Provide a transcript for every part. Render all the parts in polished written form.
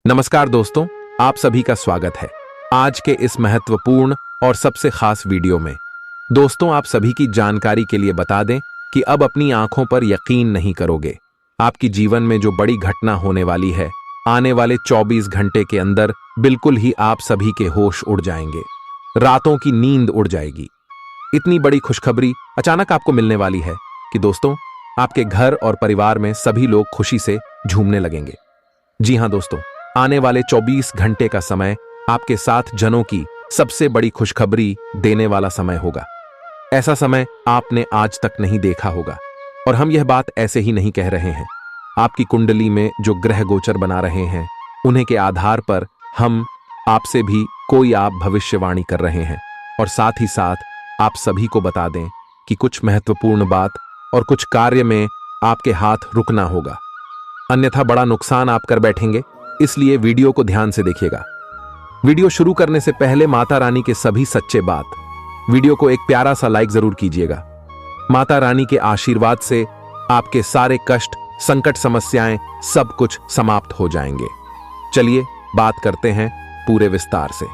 नमस्कार दोस्तों, आप सभी का स्वागत है आज के इस महत्वपूर्ण और सबसे खास वीडियो में। दोस्तों, आप सभी की जानकारी के लिए बता दें कि अब अपनी आंखों पर यकीन नहीं करोगे। आपकी जीवन में जो बड़ी घटना होने वाली है, आने वाले 24 घंटे के अंदर बिल्कुल ही आप सभी के होश उड़ जाएंगे, रातों की नींद उड़ जाएगी। इतनी बड़ी खुशखबरी अचानक आपको मिलने वाली है कि दोस्तों, आपके घर और परिवार में सभी लोग खुशी से झूमने लगेंगे। जी हां दोस्तों, आने वाले 24 घंटे का समय आपके साथ जनों की सबसे बड़ी खुशखबरी देने वाला समय होगा। ऐसा समय आपने आज तक नहीं देखा होगा। और हम यह बात ऐसे ही नहीं कह रहे हैं। आपकी कुंडली में जो ग्रह गोचर बना रहे हैं, उन्हीं के आधार पर हम आपसे भी कोई आप भविष्यवाणी कर रहे हैं। और साथ ही साथ आप सभी को बता दें कि कुछ महत्वपूर्ण बात और कुछ कार्य में आपके हाथ रुकना होगा, अन्यथा बड़ा नुकसान आप कर बैठेंगे। इसलिए वीडियो को ध्यान से देखिएगा। वीडियो शुरू करने से पहले माता रानी के सभी सच्चे बात, वीडियो को एक प्यारा सा लाइक जरूर कीजिएगा। माता रानी के आशीर्वाद से आपके सारे कष्ट, संकट, समस्याएं सब कुछ समाप्त हो जाएंगे। चलिए बात करते हैं पूरे विस्तार से।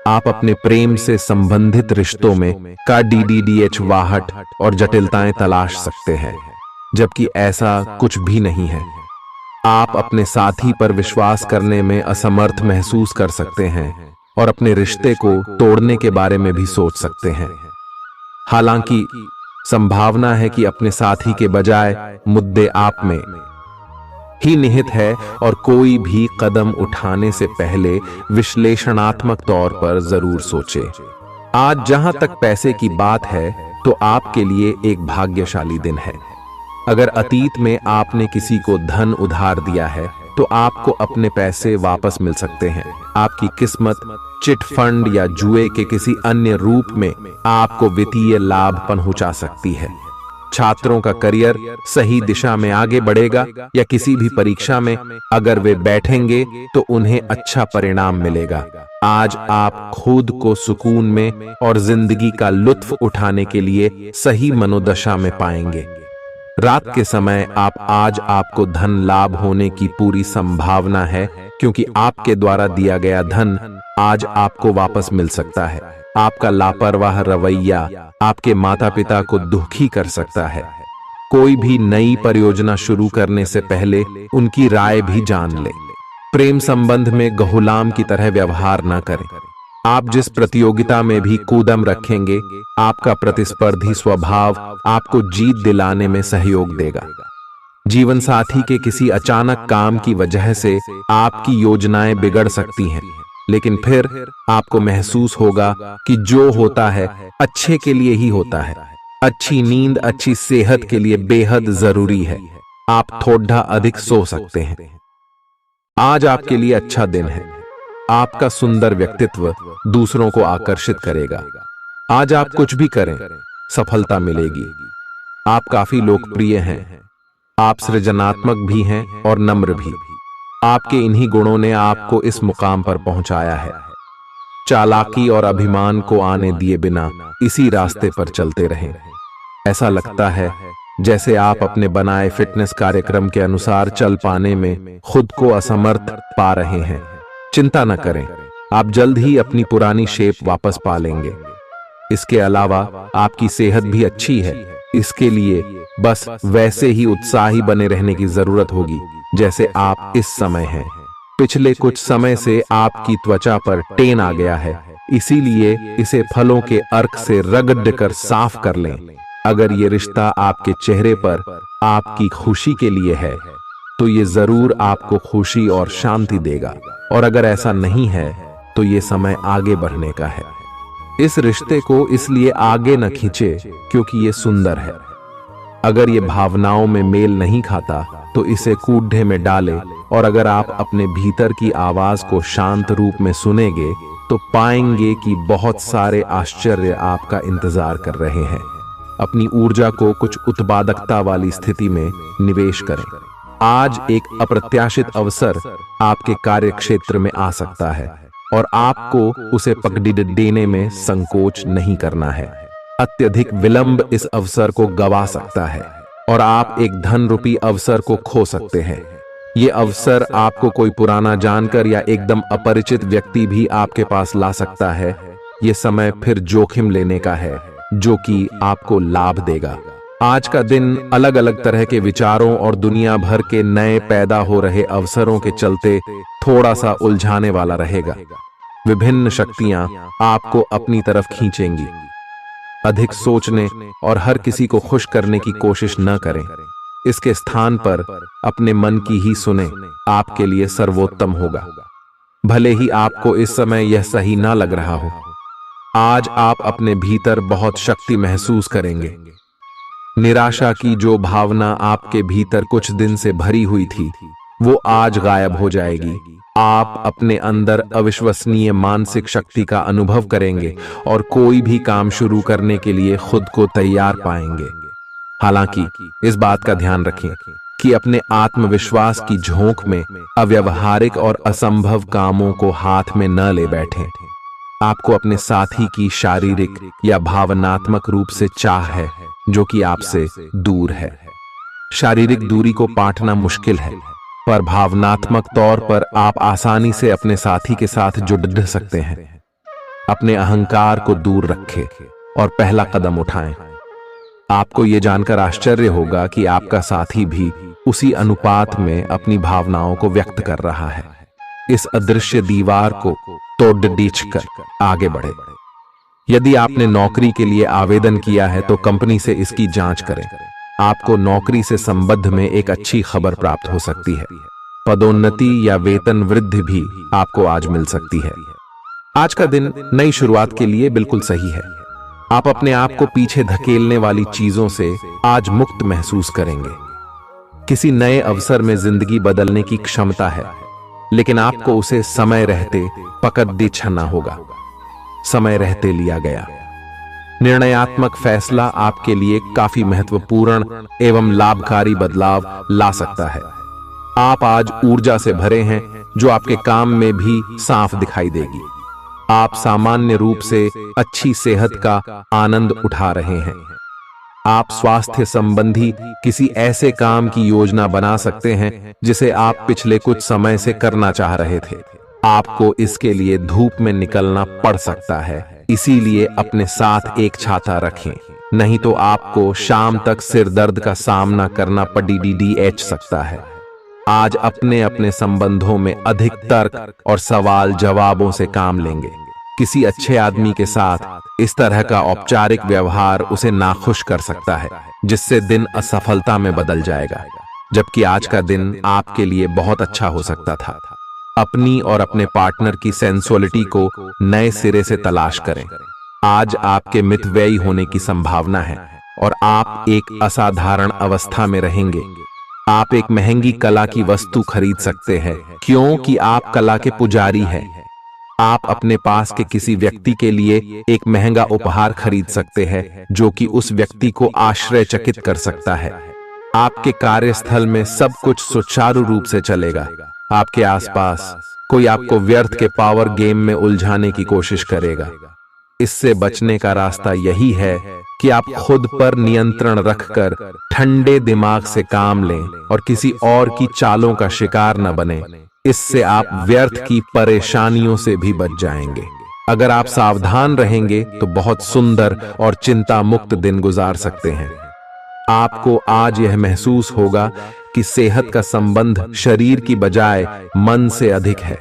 आप अपने प्रेम से संबंधित रिश्तों में का DDDH वाहट और जटिलताएं तलाश सकते हैं, जबकि ऐसा कुछ भी नहीं है। आप अपने साथी पर विश्वास करने में असमर्थ महसूस कर सकते हैं और अपने रिश्ते को तोड़ने के बारे में भी सोच सकते हैं। हालांकि संभावना है कि अपने साथी के बजाय मुद्दे आप में ही निहित है, और कोई भी कदम उठाने से पहले विश्लेषणात्मक तौर पर जरूर सोचे। आज जहां तक पैसे की बात है, तो आपके लिए एक भाग्यशाली दिन है। अगर अतीत में आपने किसी को धन उधार दिया है, तो आपको अपने पैसे वापस मिल सकते हैं। आपकी किस्मत चिट फंड या जुए के किसी अन्य रूप में आपको वित्तीय लाभ पहुंचा सकती है। छात्रों का करियर सही दिशा में आगे बढ़ेगा, या किसी भी परीक्षा में अगर वे बैठेंगे तो उन्हें अच्छा परिणाम मिलेगा। आज आप खुद को सुकून में और जिंदगी का लुत्फ उठाने के लिए सही मनोदशा में पाएंगे। रात के समय आज आपको धन लाभ होने की पूरी संभावना है, क्योंकि आपके द्वारा दिया गया धन आज आपको वापस मिल सकता है। आपका लापरवाह रवैया आपके माता पिता को दुखी कर सकता है। कोई भी नई परियोजना शुरू करने से पहले उनकी राय भी जान ले। प्रेम संबंध में गुलाम की तरह व्यवहार न करें। आप जिस प्रतियोगिता में भी कूदम रखेंगे, आपका प्रतिस्पर्धी स्वभाव आपको जीत दिलाने में सहयोग देगा। जीवन साथी के किसी अचानक काम की वजह से आपकी योजनाएं बिगड़ सकती हैं, लेकिन फिर आपको महसूस होगा कि जो होता है अच्छे के लिए ही होता है। अच्छी नींद अच्छी सेहत के लिए बेहद जरूरी है। आप थोड़ा अधिक सो सकते हैं। आज आपके लिए अच्छा दिन है। आपका सुंदर व्यक्तित्व दूसरों को आकर्षित करेगा। आज आप कुछ भी करें, सफलता मिलेगी। आप काफी लोकप्रिय हैं। आप सृजनात्मक भी हैं और नम्र भी। आपके इन्हीं गुणों ने आपको इस मुकाम पर पहुंचाया है। चालाकी और अभिमान को आने दिए बिना इसी रास्ते पर चलते रहें। ऐसा लगता है जैसे आप अपने बनाए फिटनेस कार्यक्रम के अनुसार चल पाने में खुद को असमर्थ पा रहे हैं। चिंता न करें, आप जल्द ही अपनी पुरानी शेप वापस पा लेंगे। इसके अलावा आपकी सेहत भी अच्छी है। इसके लिए बस वैसे ही उत्साही बने रहने की जरूरत होगी जैसे आप इस समय हैं। पिछले कुछ समय से आपकी त्वचा पर टेन आ गया है, इसीलिए इसे फलों के अर्क से रगड़ कर साफ कर लें। अगर ये रिश्ता आपके चेहरे पर आपकी खुशी के लिए है, तो ये जरूर आपको खुशी और शांति देगा। और अगर ऐसा नहीं है, तो ये समय आगे बढ़ने का है। इस रिश्ते को इसलिए आगे न खींचे क्योंकि ये सुंदर है। अगर ये भावनाओं में मेल नहीं खाता, तो इसे कूढ़े में डालें। और अगर आप अपने भीतर की आवाज को शांत रूप में सुनेंगे, तो पाएंगे कि बहुत सारे आश्चर्य आपका इंतजार कर रहे हैं। अपनी ऊर्जा को कुछ उत्पादकता वाली स्थिति में निवेश करें। आज एक अप्रत्याशित अवसर आपके कार्य क्षेत्र में आ सकता है, और आपको उसे पकड़ देने में संकोच नहीं करना है। अत्यधिक विलंब इस अवसर को गवा सकता है, और आप एक धन रूपी अवसर को खो सकते हैं। ये अवसर आपको कोई पुराना जानकर या एकदम अपरिचित व्यक्ति भी आपके पास ला सकता है। ये समय फिर जोखिम लेने का है जो कि आपको लाभ देगा। आज का दिन अलग अलग तरह के विचारों और दुनिया भर के नए पैदा हो रहे अवसरों के चलते थोड़ा सा उलझाने वाला रहेगा। विभिन्न शक्तियां आपको अपनी तरफ खींचेंगी। अधिक सोचने और हर किसी को खुश करने की कोशिश न करें। इसके स्थान पर अपने मन की ही सुने, आपके लिए सर्वोत्तम होगा। भले ही आपको इस समय यह सही ना लग रहा हो, आज आप अपने भीतर बहुत शक्ति महसूस करेंगे। निराशा की जो भावना आपके भीतर कुछ दिन से भरी हुई थी, वो आज गायब हो जाएगी। आप अपने अंदर अविश्वसनीय मानसिक शक्ति का अनुभव करेंगे और कोई भी काम शुरू करने के लिए खुद को तैयार पाएंगे। हालांकि इस बात का ध्यान रखें कि अपने आत्मविश्वास की झोंक में अव्यावहारिक और असंभव कामों को हाथ में न ले बैठें। आपको अपने साथी की शारीरिक या भावनात्मक रूप से चाह है जो कि आपसे दूर है। शारीरिक दूरी को पाटना मुश्किल है, पर भावनात्मक तौर पर आप आसानी से अपने साथी के साथ जुड़ सकते हैं। अपने अहंकार को दूर रखें और पहला कदम उठाएं। आपको यह जानकर आश्चर्य होगा कि आपका साथी भी उसी अनुपात में अपनी भावनाओं को व्यक्त कर रहा है। इस अदृश्य दीवार को तोड़-कर आगे बढ़े। यदि आपने नौकरी के लिए आवेदन किया है तो कंपनी से इसकी जांच करें। आपको नौकरी से संबंध में एक अच्छी खबर प्राप्त हो सकती है। पदोन्नति या वेतन वृद्धि भी आपको आज मिल सकती है। आज का दिन नई शुरुआत के लिए बिल्कुल सही है। आप अपने आप को पीछे धकेलने वाली चीजों से आज मुक्त महसूस करेंगे। किसी नए अवसर में जिंदगी बदलने की क्षमता है, लेकिन आपको उसे समय रहते पकड़ छना होगा। समय रहते लिया गया निर्णयात्मक फैसला आपके लिए काफी महत्वपूर्ण एवं लाभकारी बदलाव ला सकता है। आप आज ऊर्जा से भरे हैं जो आपके काम में भी साफ दिखाई देगी। आप सामान्य रूप से अच्छी सेहत का आनंद उठा रहे हैं। आप स्वास्थ्य संबंधी किसी ऐसे काम की योजना बना सकते हैं जिसे आप पिछले कुछ समय से करना चाह रहे थे। आपको इसके लिए धूप में निकलना पड़ सकता है, इसीलिए अपने साथ एक छाता रखें, नहीं तो आपको शाम तक सिर दर्द का सामना करना पड़ सकता है। आज अपने अपने संबंधों में अधिक तर्क और सवाल जवाबों से काम लेंगे। किसी अच्छे आदमी के साथ इस तरह का औपचारिक व्यवहार उसे नाखुश कर सकता है, जिससे दिन असफलता में बदल जाएगा। जबकि आज का दिन आपके लिए बहुत अच्छा हो सकता था। अपनी और अपने पार्टनर की सेंसुअलिटी को नए सिरे से तलाश करें। आज आपके मितव्ययी होने की संभावना है और आप एक असाधारण अवस्था में रहेंगे। आप एक महंगी कला की वस्तु खरीद सकते हैं क्योंकि आप कला के पुजारी हैं। आप अपने पास के किसी व्यक्ति के लिए एक महंगा उपहार खरीद सकते हैं जो कि उस व्यक्ति को आश्चर्यचकित कर सकता है। आपके कार्यस्थल में सब कुछ सुचारू रूप से चलेगा। आपके आसपास कोई आपको व्यर्थ के पावर गेम में उलझाने की कोशिश करेगा। इससे बचने का रास्ता यही है कि आप खुद पर नियंत्रण रखकर ठंडे दिमाग से काम लें और किसी और की चालों का शिकार न बने। इससे आप व्यर्थ की परेशानियों से भी बच जाएंगे। अगर आप सावधान रहेंगे तो बहुत सुंदर और चिंता मुक्त दिन गुजार सकते हैं। आपको आज यह महसूस होगा कि सेहत का संबंध शरीर की बजाय मन से अधिक है।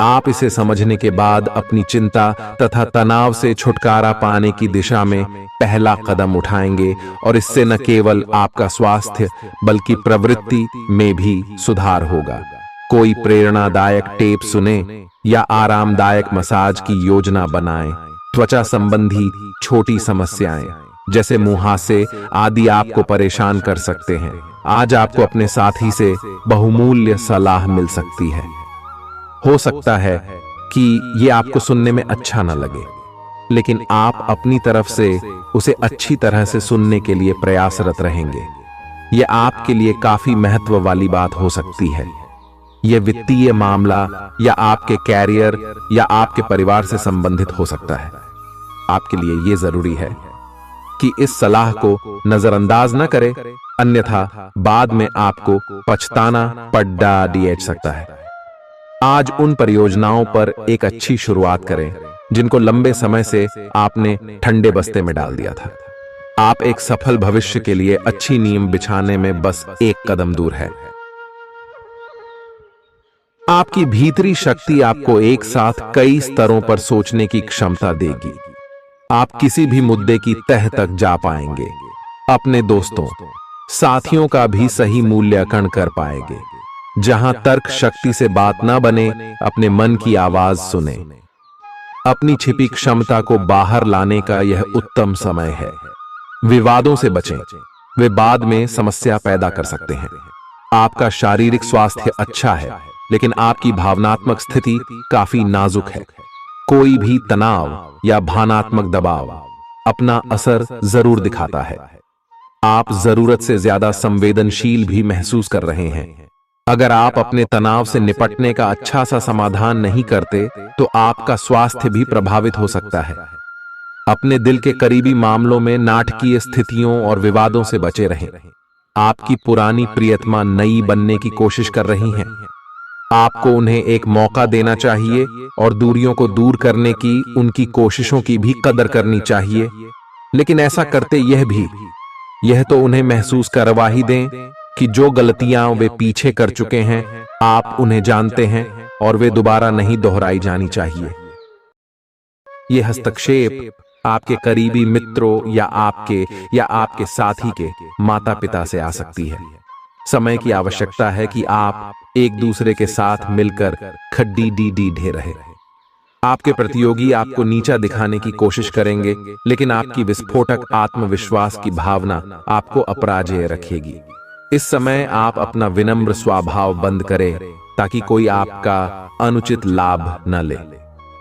आप इसे समझने के बाद अपनी चिंता तथा तनाव से छुटकारा पाने की दिशा में पहला कदम उठाएंगे और इससे न केवल आपका स्वास्थ्य बल्कि प्रवृत्ति में भी सुधार होगा। कोई प्रेरणादायक टेप सुने या आरामदायक मसाज की योजना बनाएं। त्वचा संबंधी छोटी समस्याएं जैसे मुहासे आदि आपको परेशान कर सकते हैं। आज आपको अपने साथी से बहुमूल्य सलाह मिल सकती है। हो सकता है कि ये आपको सुनने में अच्छा न लगे, लेकिन आप अपनी तरफ से उसे अच्छी तरह से सुनने के लिए प्रयासरत रहेंगे। यह आपके लिए काफी महत्व वाली बात हो सकती है। यह वित्तीय मामला या आपके कैरियर या आपके परिवार से संबंधित हो सकता है। आपके लिए यह जरूरी है कि इस सलाह को नजरअंदाज न करें, अन्यथा बाद में आपको पछताना पड़ सकता है। आज उन परियोजनाओं पर एक अच्छी शुरुआत करें जिनको लंबे समय से आपने ठंडे बस्ते में डाल दिया था। आप एक सफल भविष्य के लिए अच्छी नींव बिछाने में बस एक कदम दूर है। आपकी भीतरी शक्ति आपको एक साथ कई स्तरों पर सोचने की क्षमता देगी। आप किसी भी मुद्दे की तह तक जा पाएंगे, अपने दोस्तों साथियों का भी सही मूल्यांकन कर पाएंगे। जहां तर्क शक्ति से बात ना बने, अपने मन की आवाज सुने। अपनी छिपी क्षमता को बाहर लाने का यह उत्तम समय है। विवादों से बचें, वे बाद में समस्या पैदा कर सकते हैं। आपका शारीरिक स्वास्थ्य अच्छा है, लेकिन आपकी भावनात्मक स्थिति काफी नाजुक है। कोई भी तनाव या भावनात्मक दबाव अपना असर जरूर दिखाता है। आप जरूरत से ज्यादा संवेदनशील भी महसूस कर रहे हैं। अगर आप अपने तनाव से निपटने का अच्छा सा समाधान नहीं करते, तो आपका स्वास्थ्य भी प्रभावित हो सकता है। अपने दिल के करीबी मामलों में नाटकीय स्थितियों और विवादों से बचे रहें। आपकी पुरानी प्रियतमा नई बनने की कोशिश कर रही हैं। आपको उन्हें एक मौका देना चाहिए और दूरियों को दूर करने की उनकी कोशिशों की भी कदर करनी चाहिए। लेकिन ऐसा करते यह तो उन्हें महसूस करवा ही दें कि जो गलतियां वे पीछे कर चुके हैं, आप उन्हें जानते हैं और वे दोबारा नहीं दोहराई जानी चाहिए। यह हस्तक्षेप आपके करीबी मित्रों या आपके साथी के माता पिता से आ सकती है। समय की आवश्यकता है कि आप एक दूसरे के साथ मिलकर खड्डी ढे रहे। आपके प्रतियोगी आपको नीचा दिखाने की कोशिश करेंगे, लेकिन आपकी विस्फोटक आत्मविश्वास की भावना आपको अपराजेय रखेगी। इस समय आप अपना विनम्र स्वभाव बंद करें ताकि कोई आपका अनुचित लाभ न ले।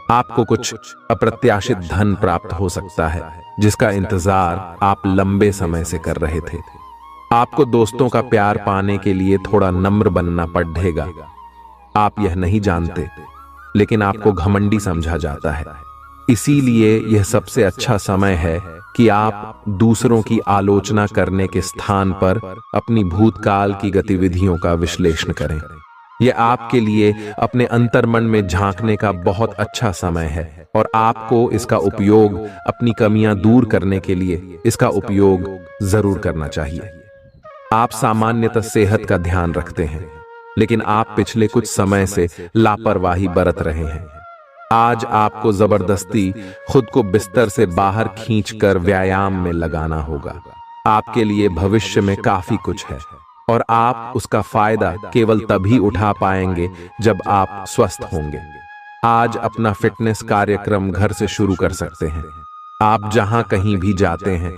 आपको कुछ अप्रत्याशित धन प्राप्त हो सकता है, जिसका इंतजार आप लंबे समय से कर रहे थे। आपको दोस्तों का प्यार पाने के लिए थोड़ा नम्र बनना पड़ेगा। आप यह नहीं जानते, लेकिन आपको घमंडी समझा जाता है। इसीलिए यह सबसे अच्छा समय है कि आप दूसरों की आलोचना करने के स्थान पर अपनी भूतकाल की गतिविधियों का विश्लेषण करें। यह आपके लिए अपने अंतर्मन में झांकने का बहुत अच्छा समय है और आपको इसका उपयोग अपनी कमियां दूर करने के लिए इसका उपयोग जरूर करना चाहिए। आप सामान्यतः सेहत का ध्यान रखते हैं, लेकिन आप पिछले कुछ समय से लापरवाही बरत रहे हैं। आज आपको जबरदस्ती खुद को बिस्तर से बाहर खींचकर व्यायाम में लगाना होगा। आपके लिए भविष्य में काफी कुछ है और आप उसका फायदा केवल तभी उठा पाएंगे जब आप स्वस्थ होंगे। आज अपना फिटनेस कार्यक्रम घर से शुरू कर सकते हैं। आप जहां कहीं भी जाते हैं,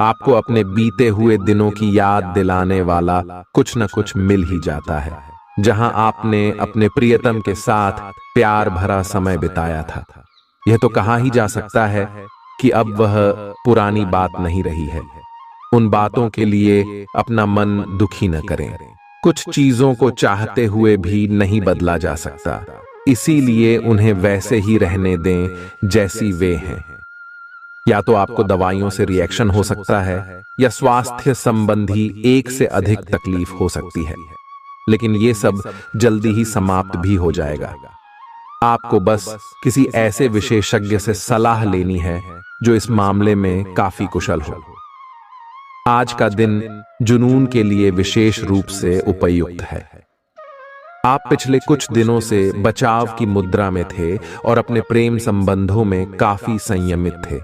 आपको अपने बीते हुए दिनों की याद दिलाने वाला कुछ न कुछ मिल ही जाता है, जहां आपने अपने प्रियतम के साथ प्यार भरा समय बिताया था। यह तो कहा ही जा सकता है कि अब वह पुरानी बात नहीं रही है। उन बातों के लिए अपना मन दुखी न करें। कुछ चीजों को चाहते हुए भी नहीं बदला जा सकता, इसीलिए उन्हें वैसे ही रहने दें जैसी वे हैं। या तो आपको दवाइयों से रिएक्शन हो सकता है या स्वास्थ्य संबंधी एक से अधिक तकलीफ हो सकती है, लेकिन ये सब जल्दी ही समाप्त भी हो जाएगा। आपको बस किसी ऐसे विशेषज्ञ से सलाह लेनी है जो इस मामले में काफी कुशल हो। आज का दिन जुनून के लिए विशेष रूप से उपयुक्त है। आप पिछले कुछ दिनों से बचाव की मुद्रा में थे और अपने प्रेम संबंधों में काफी संयमित थे,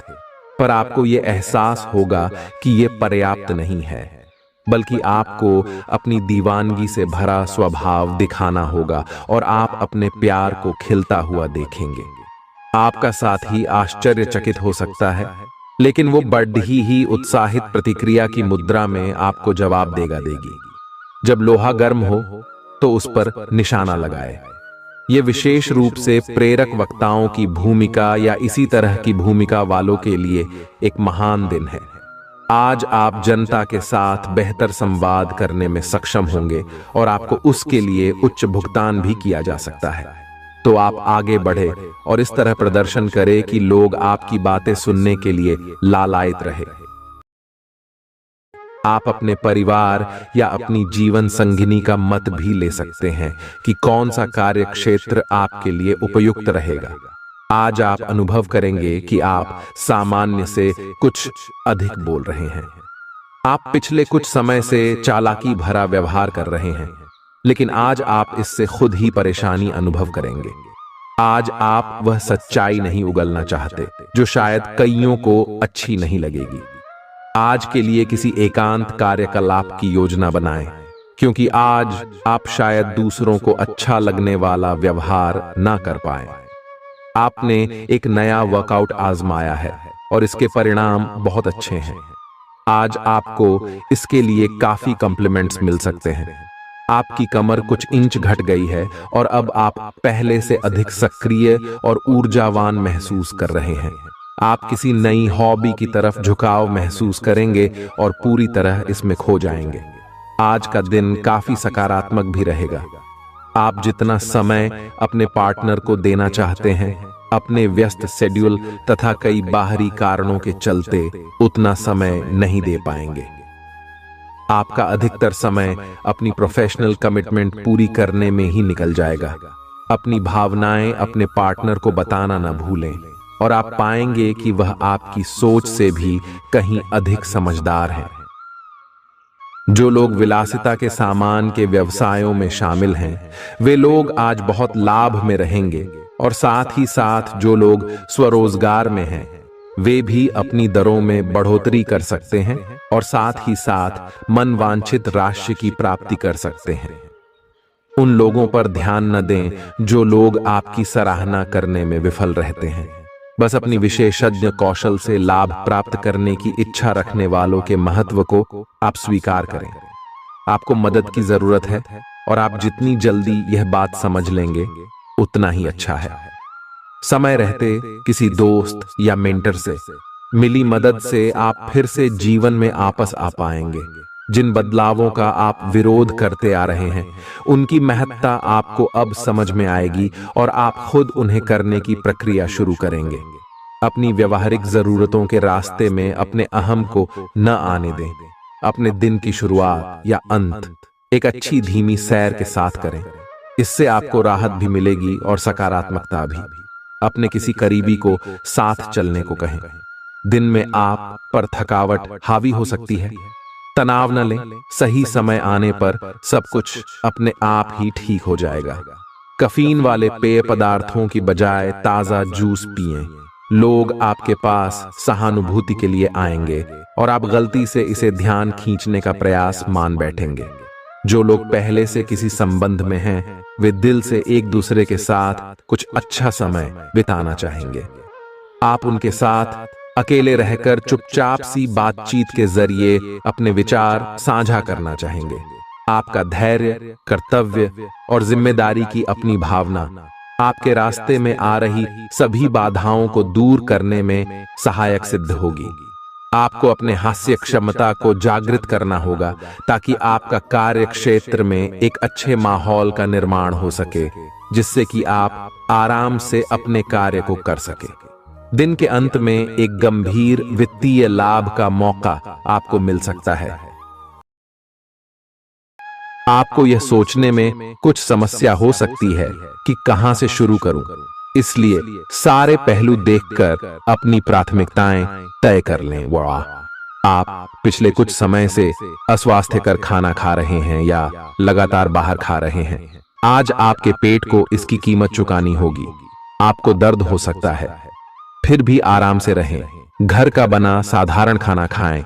पर आपको यह एहसास होगा कि यह पर्याप्त नहीं है, बल्कि आपको अपनी दीवानगी से भरा स्वभाव दिखाना होगा और आप अपने प्यार को खिलता हुआ देखेंगे। आपका साथी आश्चर्यचकित हो सकता है, लेकिन वो बड़ी ही उत्साहित प्रतिक्रिया की मुद्रा में आपको जवाब देगी। जब लोहा गर्म हो तो उस पर निशाना लगाए। ये विशेष रूप से प्रेरक वक्ताओं की भूमिका या इसी तरह की भूमिका वालों के लिए एक महान दिन है। आज आप जनता के साथ बेहतर संवाद करने में सक्षम होंगे और आपको उसके लिए उच्च भुगतान भी किया जा सकता है। तो आप आगे बढ़े और इस तरह प्रदर्शन करें कि लोग आपकी बातें सुनने के लिए लालायित रहे। आप अपने परिवार या अपनी जीवन संगिनी का मत भी ले सकते हैं कि कौन सा कार्य क्षेत्र आपके लिए उपयुक्त रहेगा। आज आप अनुभव करेंगे कि आप सामान्य से कुछ अधिक बोल रहे हैं। आप पिछले कुछ समय से चालाकी भरा व्यवहार कर रहे हैं, लेकिन आज आप इससे खुद ही परेशानी अनुभव करेंगे। आज आप वह सच्चाई नहीं उगलना चाहते जो शायद कईयों को अच्छी नहीं लगेगी। आज के लिए किसी एकांत कार्यकलाप की योजना बनाएं, क्योंकि आज आप शायद दूसरों को अच्छा लगने वाला व्यवहार ना कर पाएं। आपने एक नया वर्कआउट आजमाया है और इसके परिणाम बहुत अच्छे हैं। आज आपको इसके लिए काफी कॉम्प्लीमेंट्स मिल सकते हैं। आपकी कमर कुछ इंच घट गई है और अब आप पहले से अधिक सक्रिय और ऊर्जावान महसूस कर रहे हैं। आप किसी नई हॉबी की तरफ झुकाव महसूस करेंगे और पूरी तरह इसमें खो जाएंगे। आज का दिन काफी सकारात्मक भी रहेगा। आप जितना समय अपने पार्टनर को देना चाहते हैं, अपने व्यस्त शेड्यूल तथा कई बाहरी कारणों के चलते उतना समय नहीं दे पाएंगे। आपका अधिकतर समय अपनी प्रोफेशनल कमिटमेंट पूरी करने में ही निकल जाएगा। अपनी भावनाएं अपने पार्टनर को बताना न भूलें और आप पाएंगे कि वह आपकी सोच से भी कहीं अधिक समझदार है। जो लोग विलासिता के सामान के व्यवसायों में शामिल हैं, वे लोग आज बहुत लाभ में रहेंगे और साथ ही साथ जो लोग स्वरोजगार में हैं, वे भी अपनी दरों में बढ़ोतरी कर सकते हैं और साथ ही साथ मनवांछित राशि की प्राप्ति कर सकते हैं। उन लोगों पर ध्यान न दें जो लोग आपकी सराहना करने में विफल रहते हैं। बस अपनी विशेषज्ञ कौशल से लाभ प्राप्त करने की इच्छा रखने वालों के महत्व को आप स्वीकार करें। आपको मदद की जरूरत है और आप जितनी जल्दी यह बात समझ लेंगे उतना ही अच्छा है। समय रहते किसी दोस्त या मेंटर से मिली मदद से आप फिर से जीवन में वापस आ पाएंगे। जिन बदलावों का आप विरोध करते आ रहे हैं, उनकी महत्ता आपको अब समझ में आएगी और आप खुद उन्हें करने की प्रक्रिया शुरू करेंगे। अपनी व्यवहारिक जरूरतों के रास्ते में अपने अहम को न आने दें। अपने दिन की शुरुआत या अंत एक अच्छी धीमी सैर के साथ करें। इससे आपको राहत भी मिलेगी और सकारात्मकता भी। अपने किसी करीबी को साथ चलने को कहें। दिन में आप पर थकावट हावी हो सकती है, तनाव न लें। सही समय आने पर सब कुछ अपने आप ही ठीक हो जाएगा। कैफीन वाले पेय पदार्थों की बजाय ताजा जूस पिएं। लोग आपके पास सहानुभूति के लिए आएंगे और आप गलती से इसे ध्यान खींचने का प्रयास मान बैठेंगे। जो लोग पहले से किसी संबंध में हैं, वे दिल से एक दूसरे के साथ कुछ अच्छा समय बिताना चाहेंगे। आप उनके साथ अकेले रहकर चुपचाप सी बातचीत के जरिए अपने विचार साझा करना चाहेंगे। आपका धैर्य, कर्तव्य और जिम्मेदारी की अपनी भावना आपके रास्ते में आ रही सभी बाधाओं को दूर करने में सहायक सिद्ध होगी। आपको अपने हास्य क्षमता को जागृत करना होगा ताकि आपका कार्य क्षेत्र में एक अच्छे माहौल का निर्माण हो सके, जिससे कि आप आराम से अपने कार्य को कर सके। दिन के अंत में एक गंभीर वित्तीय लाभ का मौका आपको मिल सकता है। आपको यह सोचने में कुछ समस्या हो सकती है कि कहां से शुरू करूं, इसलिए सारे पहलू देखकर अपनी प्राथमिकताएं तय कर लें। आप पिछले कुछ समय से अस्वास्थ्यकर खाना खा रहे हैं या लगातार बाहर खा रहे हैं। आज आपके पेट को इसकी कीमत चुकानी होगी। आपको दर्द हो सकता है, फिर भी आराम से रहें। घर का बना साधारण खाना खाएं,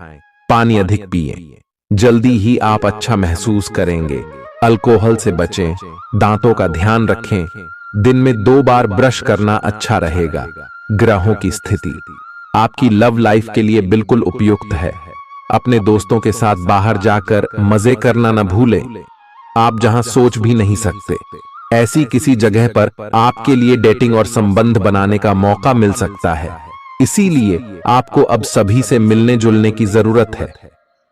पानी अधिक पिएं। जल्दी ही आप अच्छा महसूस करेंगे। अल्कोहल से बचें, दांतों का ध्यान रखें। दिन में 2 बार ब्रश करना अच्छा रहेगा। ग्रहों की स्थिति आपकी लव लाइफ के लिए बिल्कुल उपयुक्त है। अपने दोस्तों के साथ बाहर जाकर मजे करना न भूलें। आप जहां सोच भी नहीं सकते, ऐसी किसी जगह पर आपके लिए डेटिंग और संबंध बनाने का मौका मिल सकता है। इसीलिए आपको अब सभी से मिलने जुलने की जरूरत है।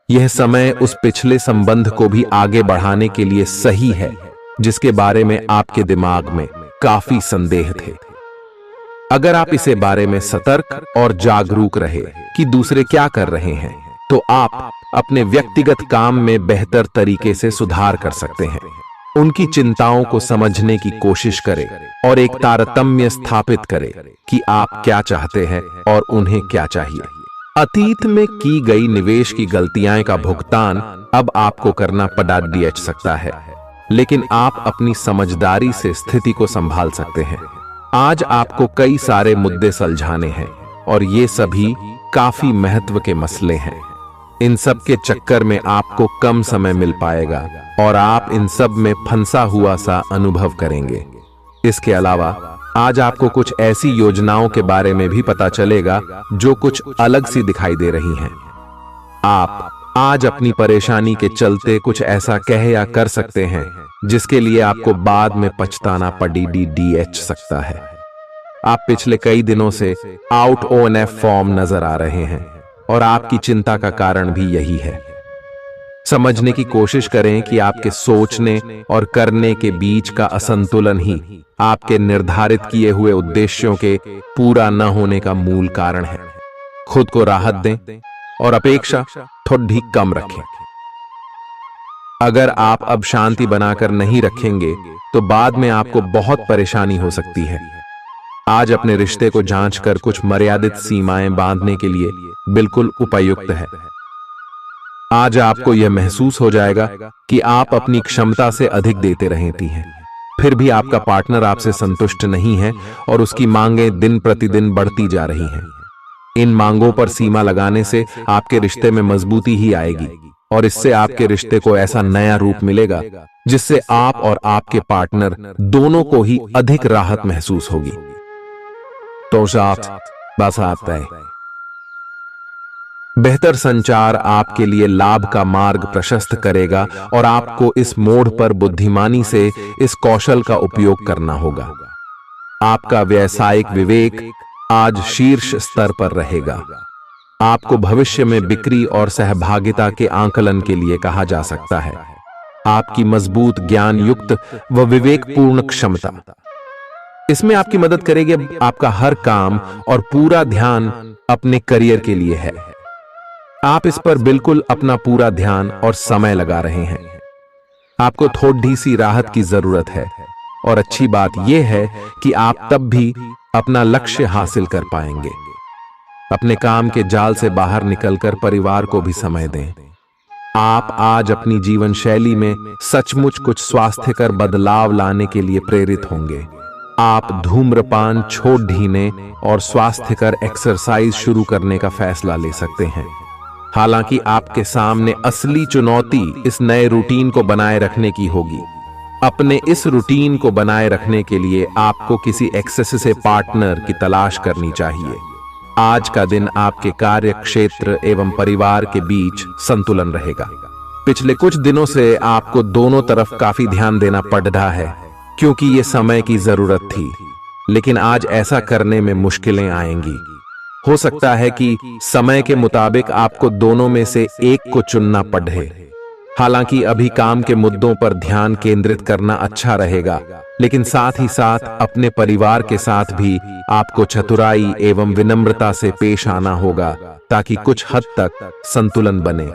यह समय उस पिछले संबंध को भी आगे बढ़ाने के लिए सही है जिसके बारे में आपके दिमाग में काफी संदेह थे। अगर आप इसे बारे में सतर्क और जागरूक रहे कि दूसरे क्या कर रहे हैं, तो आप अपने व्यक्तिगत काम में बेहतर तरीके से सुधार कर सकते हैं। उनकी चिंताओं को समझने की कोशिश करें और एक तारतम्य स्थापित करें कि आप क्या चाहते हैं और उन्हें क्या चाहिए। अतीत में की गई निवेश की गलतियां का भुगतान अब आपको करना पड़ सकता है, लेकिन आप अपनी समझदारी से स्थिति को संभाल सकते हैं। आज आपको कई सारे मुद्दे सुलझाने हैं और ये सभी काफी महत्व के मसले हैं। इन सब के चक्कर में आपको कम समय मिल पाएगा और आप इन सब में फंसा हुआ सा अनुभव करेंगे। इसके अलावा आज आपको कुछ ऐसी योजनाओं के बारे में भी पता चलेगा जो कुछ अलग सी दिखाई दे रही हैं। आप आज अपनी परेशानी के चलते कुछ ऐसा कह या कर सकते हैं जिसके लिए आपको बाद में पछताना पड़ सकता है। आप पिछले कई दिनों से आउट ऑन फॉर्म नजर आ रहे हैं और आपकी चिंता का कारण भी यही है। समझने की कोशिश करें कि आपके सोचने और करने के बीच का असंतुलन ही आपके निर्धारित किए हुए उद्देश्यों के पूरा न होने का मूल कारण है। खुद को राहत दें और अपेक्षा थोड़ी कम रखें। अगर आप अब शांति बनाकर नहीं रखेंगे तो बाद में आपको बहुत परेशानी हो सकती है। आज अपने रिश्ते को जांचकर कुछ मर्यादित सीमाएं बांधने के लिए बिल्कुल उपयुक्त है। आज आपको यह महसूस हो जाएगा कि आप अपनी क्षमता से अधिक देते रहती हैं, फिर भी आपका पार्टनर आपसे संतुष्ट नहीं है और उसकी मांगें दिन प्रतिदिन बढ़ती जा रही हैं। इन मांगों पर सीमा लगाने से आपके रिश्ते में मजबूती ही आएगी और इससे आपके रिश्ते को ऐसा नया रूप मिलेगा जिससे आप और आपके पार्टनर दोनों को ही अधिक राहत महसूस होगी। तो बस आता है। बेहतर संचार आपके लिए लाभ का मार्ग प्रशस्त करेगा और आपको इस मोड़ पर बुद्धिमानी से इस कौशल का उपयोग करना होगा। आपका व्यावसायिक विवेक आज शीर्ष स्तर पर रहेगा। आपको भविष्य में बिक्री और सहभागिता के आंकलन के लिए कहा जा सकता है। आपकी मजबूत ज्ञान युक्त व विवेकपूर्ण क्षमता इसमें आपकी मदद करेगी। आपका हर काम और पूरा ध्यान अपने करियर के लिए है। आप इस पर बिल्कुल अपना पूरा ध्यान और समय लगा रहे हैं। आपको थोड़ी सी राहत की जरूरत है और अच्छी बात यह है कि आप तब भी अपना लक्ष्य हासिल कर पाएंगे। अपने काम के जाल से बाहर निकलकर परिवार को भी समय दें। आप आज अपनी जीवन शैली में सचमुच कुछ स्वास्थ्यकर बदलाव लाने के लिए प्रेरित होंगे। आप धूम्रपान छोड़ देने और स्वास्थ्यकर एक्सरसाइज शुरू करने का फैसला ले सकते हैं। हालांकि आपके सामने असली चुनौती इस नए रूटीन को बनाए रखने की होगी। अपने इस रूटीन को बनाए रखने के लिए आपको किसी एक्सेस से पार्टनर की तलाश करनी चाहिए। आज का दिन आपके कार्य क्षेत्र एवं परिवार के बीच संतुलन रहेगा। पिछले कुछ दिनों से आपको दोनों तरफ काफी ध्यान देना पड़ रहा है क्योंकि ये समय की जरूरत थी, लेकिन आज ऐसा करने में मुश्किलें आएंगी। हो सकता है कि समय के मुताबिक आपको दोनों में से एक को चुनना पड़े। हालांकि अभी काम के मुद्दों पर ध्यान केंद्रित करना अच्छा रहेगा, लेकिन साथ ही साथ अपने परिवार के साथ भी आपको चतुराई एवं विनम्रता से पेश आना होगा ताकि कुछ हद तक संतुलन बने।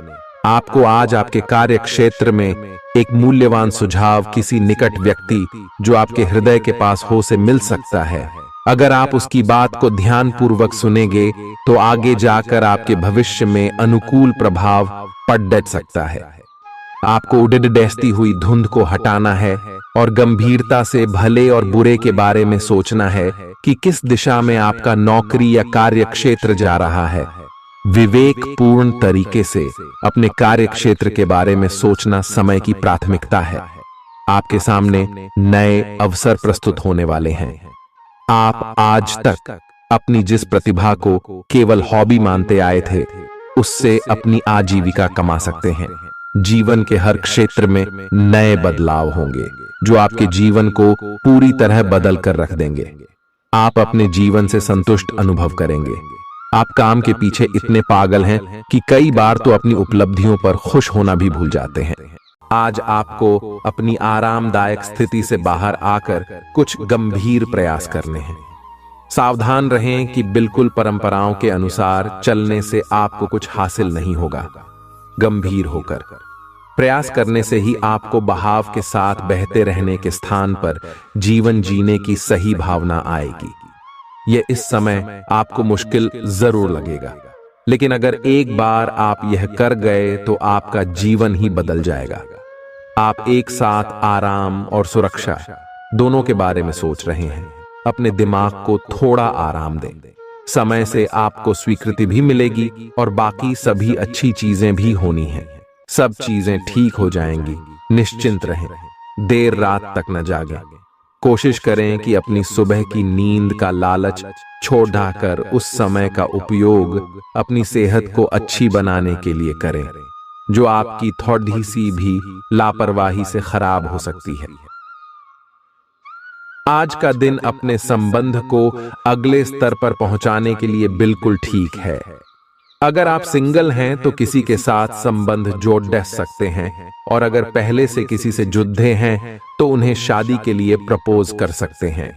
आपको आज आपके कार्य क्षेत्र में एक मूल्यवान सुझाव किसी निकट व्यक्ति जो आपके हृदय के पास हो से मिल सकता है। अगर आप उसकी बात को ध्यानपूर्वक सुनेंगे तो आगे जाकर आपके भविष्य में अनुकूल प्रभाव पड़ सकता है। आपको उड़ती हुई धुंध को हटाना है और गंभीरता से भले और बुरे के बारे में सोचना है कि किस दिशा में आपका नौकरी या कार्य क्षेत्र जा रहा है। विवेकपूर्ण तरीके से अपने कार्य क्षेत्र के बारे में सोचना समय की प्राथमिकता है। आपके सामने नए अवसर प्रस्तुत होने वाले हैं। आप आज तक अपनी जिस प्रतिभा को केवल हॉबी मानते आए थे, उससे अपनी आजीविका कमा सकते हैं। जीवन के हर क्षेत्र में नए बदलाव होंगे जो आपके जीवन को पूरी तरह बदल कर रख देंगे। आप अपने जीवन से संतुष्ट अनुभव करेंगे। आप काम के पीछे इतने पागल हैं कि कई बार तो अपनी उपलब्धियों पर खुश होना भी भूल जाते हैं। आज आपको अपनी आरामदायक स्थिति से बाहर आकर कुछ गंभीर प्रयास करने हैं। सावधान रहें कि बिल्कुल परंपराओं के अनुसार चलने से आपको कुछ हासिल नहीं होगा। गंभीर होकर प्रयास करने से ही आपको बहाव के साथ बहते रहने के स्थान पर जीवन जीने की सही भावना आएगी। यह इस समय आपको मुश्किल जरूर लगेगा, लेकिन अगर एक बार आप यह कर गए तो आपका जीवन ही बदल जाएगा। आप एक साथ आराम और सुरक्षा दोनों के बारे में सोच रहे हैं। अपने दिमाग को थोड़ा आराम दें। समय से आपको स्वीकृति भी मिलेगी और बाकी सभी अच्छी चीजें भी होनी हैं। सब चीजें ठीक हो जाएंगी। निश्चिंत रहें, देर रात तक न जागें। कोशिश करें कि अपनी सुबह की नींद का लालच छोड़ ढाकर उस समय का उपयोग अपनी सेहत को अच्छी बनाने के लिए करें, जो आपकी थोड़ी सी भी लापरवाही से खराब हो सकती है। आज का दिन अपने संबंध को अगले स्तर पर पहुंचाने के लिए बिल्कुल ठीक है। अगर आप सिंगल हैं तो किसी के साथ संबंध जोड़ सकते हैं, और अगर पहले से किसी से जुड़े हैं तो उन्हें शादी के लिए प्रपोज कर सकते हैं।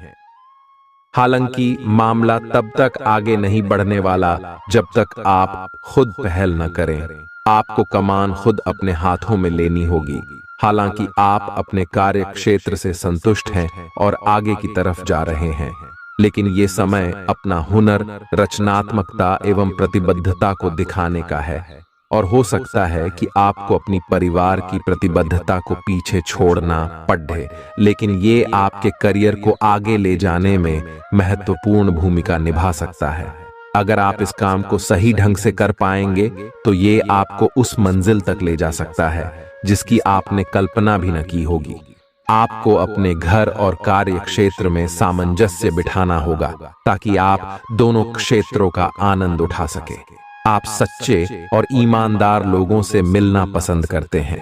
हालांकि मामला तब तक आगे नहीं बढ़ने वाला जब तक आप खुद पहल न करें। आपको कमान खुद अपने हाथों में लेनी होगी। हालांकि आप अपने कार्य क्षेत्र से संतुष्ट हैं और आगे की तरफ जा रहे हैं, लेकिन ये समय अपना हुनर, रचनात्मकता एवं प्रतिबद्धता को दिखाने का है। और हो सकता है कि आपको अपनी परिवार की प्रतिबद्धता को पीछे छोड़ना पड़े, लेकिन ये आपके करियर को आगे ले जाने में महत्वपूर्ण भूमिका निभा सकता है। अगर आप इस काम को सही ढंग से कर पाएंगे तो ये आपको उस मंजिल तक ले जा सकता है जिसकी आपने कल्पना भी न की होगी। आपको अपने घर और कार्य क्षेत्र में सामंजस्य बिठाना होगा ताकि आप दोनों क्षेत्रों का आनंद उठा सके। आप सच्चे और ईमानदार लोगों से मिलना पसंद करते हैं,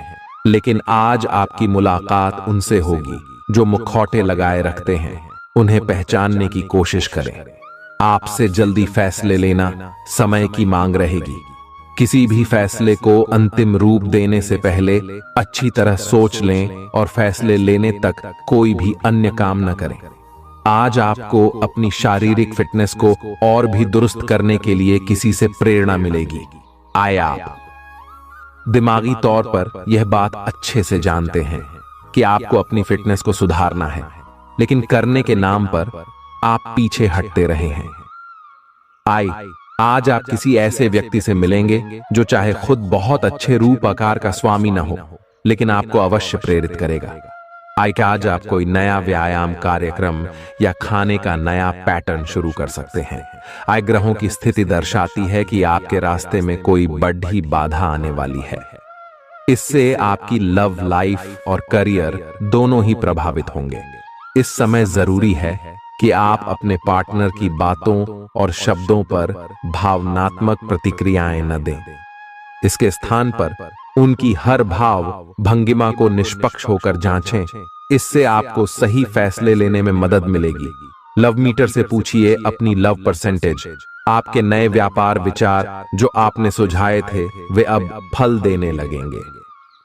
लेकिन आज आपकी मुलाकात उनसे होगी जो मुखौटे लगाए रखते हैं। उन्हें पहचानने की कोशिश करें। आपसे जल्दी फैसले लेना समय की मांग रहेगी। किसी भी फैसले को अंतिम रूप देने से पहले अच्छी तरह सोच लें और फैसले लेने तक कोई भी अन्य काम न करें। आज आपको अपनी शारीरिक फिटनेस को और भी दुरुस्त करने के लिए किसी से प्रेरणा मिलेगी। आए आप दिमागी तौर पर यह बात अच्छे से जानते हैं कि आपको अपनी फिटनेस को सुधारना है, लेकिन करने के नाम पर आप पीछे हटते रहे हैं। आज आप किसी ऐसे व्यक्ति से मिलेंगे जो चाहे खुद बहुत अच्छे रूप आकार का स्वामी न हो, लेकिन आपको अवश्य प्रेरित करेगा। आज आप कोई नया व्यायाम कार्यक्रम या खाने का नया पैटर्न शुरू कर सकते हैं। ग्रहों की स्थिति दर्शाती है कि आपके रास्ते में कोई बड़ी बाधा आने वाली है। इससे आपकी लव लाइफ और करियर दोनों ही प्रभावित होंगे। इस समय जरूरी है कि आप अपने पार्टनर की बातों और शब्दों पर भावनात्मक प्रतिक्रियाएं न दें। इसके स्थान पर उनकी हर भाव भंगिमा को निष्पक्ष होकर जांचें। इससे आपको सही फैसले लेने में मदद मिलेगी। लव मीटर से पूछिए अपनी लव परसेंटेज। आपके नए व्यापार विचार जो आपने सुझाए थे वे अब फल देने लगेंगे।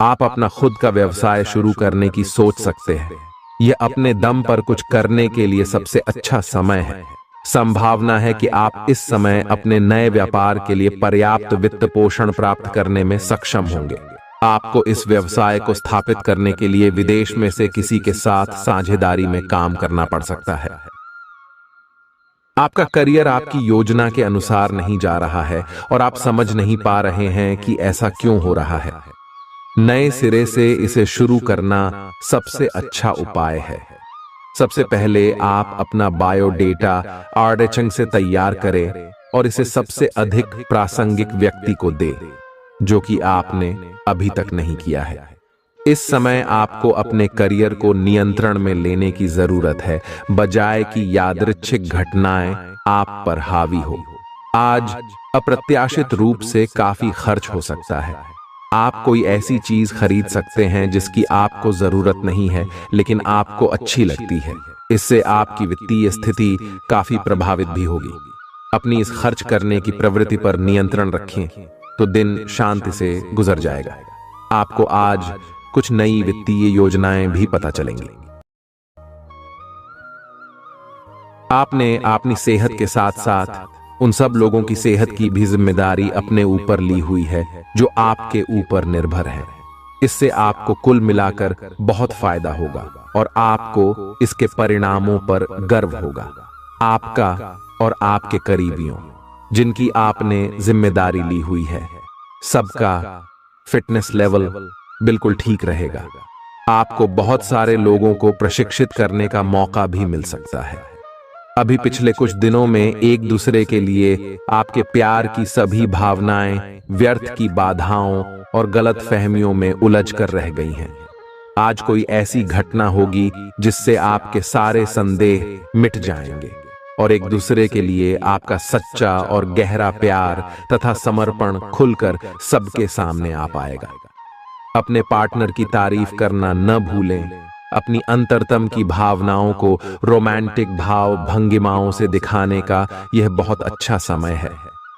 आप अपना खुद का व्यवसाय शुरू करने की सोच सकते हैं। यह अपने दम पर कुछ करने के लिए सबसे अच्छा समय है। संभावना है कि आप इस समय अपने नए व्यापार के लिए पर्याप्त वित्त पोषण प्राप्त करने में सक्षम होंगे। आपको इस व्यवसाय को स्थापित करने के लिए विदेश में से किसी के साथ साझेदारी में काम करना पड़ सकता है। आपका करियर आपकी योजना के अनुसार नहीं जा रहा है और आप समझ नहीं पा रहे हैं कि ऐसा क्यों हो रहा है। नए सिरे से इसे शुरू करना सबसे अच्छा उपाय है। सबसे पहले आप अपना बायोडेटा आर्डेचंग से तैयार करें और इसे सबसे अधिक प्रासंगिक व्यक्ति को दें, जो कि आपने अभी तक नहीं किया है। इस समय आपको अपने करियर को नियंत्रण में लेने की जरूरत है, बजाय कि यादृच्छिक घटनाएं आप पर हावी हो। आज अप्रत्याशित रूप से काफी खर्च हो सकता है। आप कोई ऐसी चीज खरीद सकते हैं जिसकी आपको जरूरत नहीं है लेकिन आपको अच्छी लगती है। इससे आपकी वित्तीय स्थिति काफी प्रभावित भी होगी। अपनी इस खर्च करने की प्रवृत्ति पर नियंत्रण रखें तो दिन शांति से गुजर जाएगा। आपको आज कुछ नई वित्तीय योजनाएं भी पता चलेंगी। आपने अपनी सेहत के साथ साथ उन सब लोगों की सेहत की भी जिम्मेदारी अपने ऊपर ली हुई है जो आपके ऊपर निर्भर है। इससे आपको कुल मिलाकर बहुत फायदा होगा और आपको इसके परिणामों पर गर्व होगा। आपका और आपके करीबियों जिनकी आपने जिम्मेदारी ली हुई है, सबका फिटनेस लेवल बिल्कुल ठीक रहेगा। आपको बहुत सारे लोगों को प्रशिक्षित करने का मौका भी मिल सकता है। अभी पिछले कुछ दिनों में एक दूसरे के लिए आपके प्यार की सभी भावनाएं व्यर्थ की बाधाओं और गलत फहमियों में उलझ कर रह गई हैं। आज कोई ऐसी घटना होगी जिससे आपके सारे संदेह मिट जाएंगे और एक दूसरे के लिए आपका सच्चा और गहरा प्यार तथा समर्पण खुलकर सबके सामने आ पाएगा। अपने पार्टनर की तारीफ करना न भूलें। अपनी अंतरतम की भावनाओं को रोमांटिक भाव भंगिमाओं से दिखाने का यह बहुत अच्छा समय है।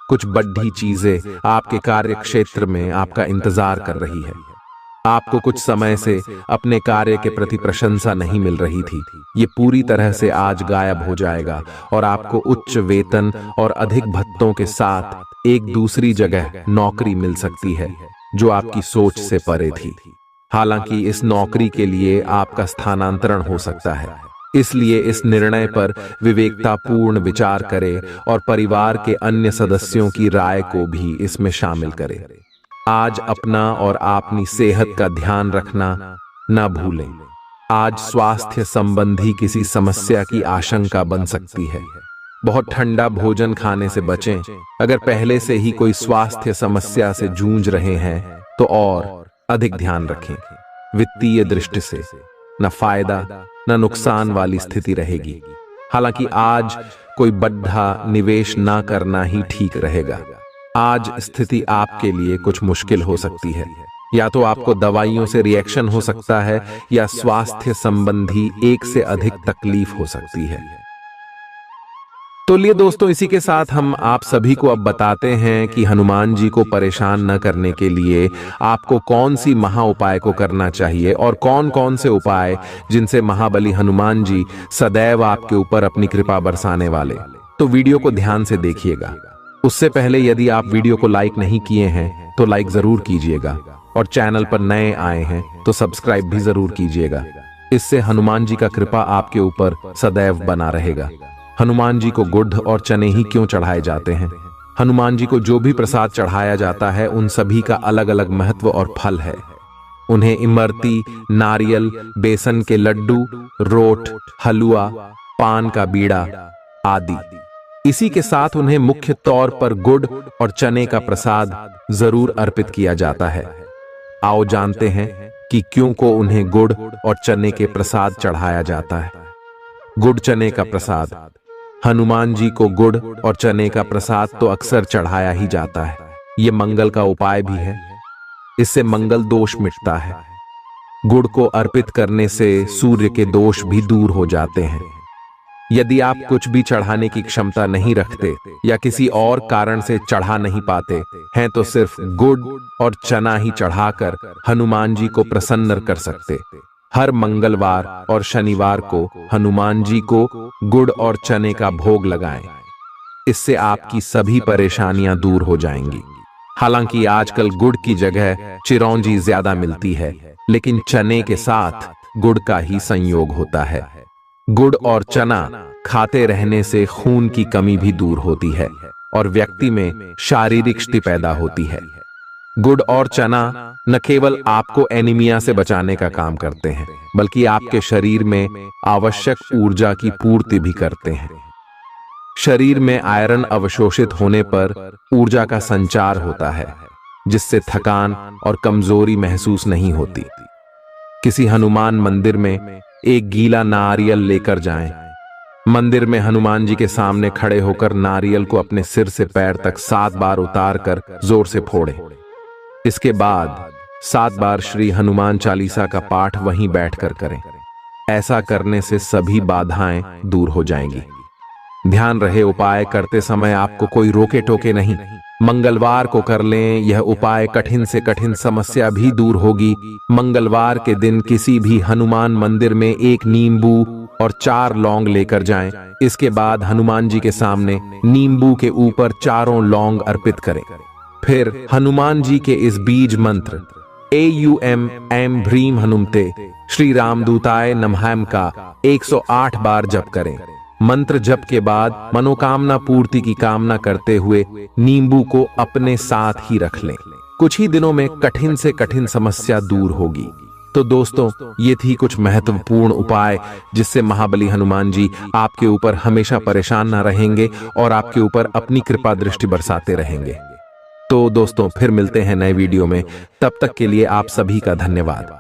कुछ बड़ी चीजें आपके कार्य क्षेत्र में आपका इंतजार कर रही है। आपको कुछ समय से अपने कार्य के प्रति प्रशंसा नहीं मिल रही थी, ये पूरी तरह से आज गायब हो जाएगा और आपको उच्च वेतन और अधिक भत्तों के साथ एक दूसरी जगह नौकरी मिल सकती है जो आपकी सोच से परे थी। हालांकि इस नौकरी के लिए आपका स्थानांतरण हो सकता है, इसलिए इस निर्णय पर विवेकतापूर्ण विचार करें और परिवार के अन्य सदस्यों की राय को भी इसमें शामिल करें। आज अपना और अपनी सेहत का ध्यान रखना न भूलें। आज स्वास्थ्य संबंधी किसी समस्या की आशंका बन सकती है। बहुत ठंडा भोजन खाने से बचें। अगर पहले से ही कोई स्वास्थ्य समस्या से जूझ रहे हैं तो और अधिक ध्यान रखें। वित्तीय दृष्टि से न फायदा न नुकसान वाली स्थिति रहेगी। हालांकि आज कोई बड़ा निवेश ना करना ही ठीक रहेगा। आज स्थिति आपके लिए कुछ मुश्किल हो सकती है। या तो आपको दवाइयों से रिएक्शन हो सकता है या स्वास्थ्य संबंधी एक से अधिक तकलीफ हो सकती है। तो लिए दोस्तों, इसी के साथ हम आप सभी को अब बताते हैं कि हनुमान जी को परेशान न करने के लिए आपको कौन सी महा उपाय को करना चाहिए और कौन कौन से उपाय जिनसे महाबली हनुमान जी सदैव आपके ऊपर अपनी कृपा बरसाने वाले। तो वीडियो को ध्यान से देखिएगा। उससे पहले यदि आप वीडियो को लाइक नहीं किए हैं तो लाइक जरूर कीजिएगा और चैनल पर नए आए हैं तो सब्सक्राइब भी जरूर कीजिएगा। इससे हनुमान जी का कृपा आपके ऊपर सदैव बना रहेगा। हनुमान जी को गुड़ और चने ही क्यों चढ़ाए जाते हैं? हनुमान जी को जो भी प्रसाद चढ़ाया जाता है उन सभी का अलग अलग महत्व और फल है। उन्हें इमरती, नारियल, बेसन के लड्डू, रोट, हलवा, पान का बीड़ा आदि। इसी के साथ उन्हें मुख्य तौर पर गुड़ और चने का प्रसाद जरूर अर्पित किया जाता है। आओ जानते हैं कि क्यों को उन्हें गुड़ और चने के प्रसाद चढ़ाया जाता है। गुड़ चने का प्रसाद। हनुमान जी को गुड़ और चने का प्रसाद तो अक्सर चढ़ाया ही जाता है। ये मंगल का उपाय भी है। इससे मंगल दोष मिटता है। गुड़ को अर्पित करने से सूर्य के दोष भी दूर हो जाते हैं। यदि आप कुछ भी चढ़ाने की क्षमता नहीं रखते या किसी और कारण से चढ़ा नहीं पाते हैं तो सिर्फ गुड़ और चना ही चढ़ाकर हनुमान जी को प्रसन्न कर सकते। हर मंगलवार और शनिवार को हनुमान जी को गुड़ और चने का भोग लगाएं। इससे आपकी सभी परेशानियां दूर हो जाएंगी। हालांकि आजकल गुड़ की जगह चिरौंजी ज्यादा मिलती है, लेकिन चने के साथ गुड़ का ही संयोग होता है। गुड़ और चना खाते रहने से खून की कमी भी दूर होती है और व्यक्ति में शारीरिक शक्ति पैदा होती है। गुड़ और चना न केवल आपको एनीमिया से बचाने का काम करते हैं, बल्कि आपके शरीर में आवश्यक ऊर्जा की पूर्ति भी करते हैं। शरीर में आयरन अवशोषित होने पर ऊर्जा का संचार होता है, जिससे थकान और कमजोरी महसूस नहीं होती। किसी हनुमान मंदिर में एक गीला नारियल लेकर जाएं। मंदिर में हनुमान जी के सामने खड़े होकर नारियल को अपने सिर से पैर तक 7 बार उतारकर जोर से फोड़ें। इसके बाद 7 बार श्री हनुमान चालीसा का पाठ वहीं बैठकर करें। ऐसा करने से सभी बाधाएं दूर हो जाएंगी। ध्यान रहे, उपाय करते समय आपको कोई रोके टोके नहीं। मंगलवार को कर लें। यह उपाय कठिन से कठिन समस्या भी दूर होगी। मंगलवार के दिन किसी भी हनुमान मंदिर में एक नींबू और 4 लौंग लेकर जाएं। इसके बाद हनुमान जी के सामने नींबू के ऊपर चारों लौंग अर्पित करें। फिर हनुमान जी के इस बीज मंत्र AUM ऐं ह्रीं हनुमते श्री रामदूताय नमः का 108 बार जप करें। मंत्र जप के बाद मनोकामना पूर्ति की कामना करते हुए नींबू को अपने साथ ही रख लें। कुछ ही दिनों में कठिन से कठिन समस्या दूर होगी। तो दोस्तों, ये थी कुछ महत्वपूर्ण उपाय जिससे महाबली हनुमान जी आपके ऊपर हमेशा परेशान ना रहेंगे और आपके ऊपर अपनी कृपा दृष्टि बरसाते रहेंगे। तो दोस्तों, फिर मिलते हैं नए वीडियो में। तब तक के लिए आप सभी का धन्यवाद।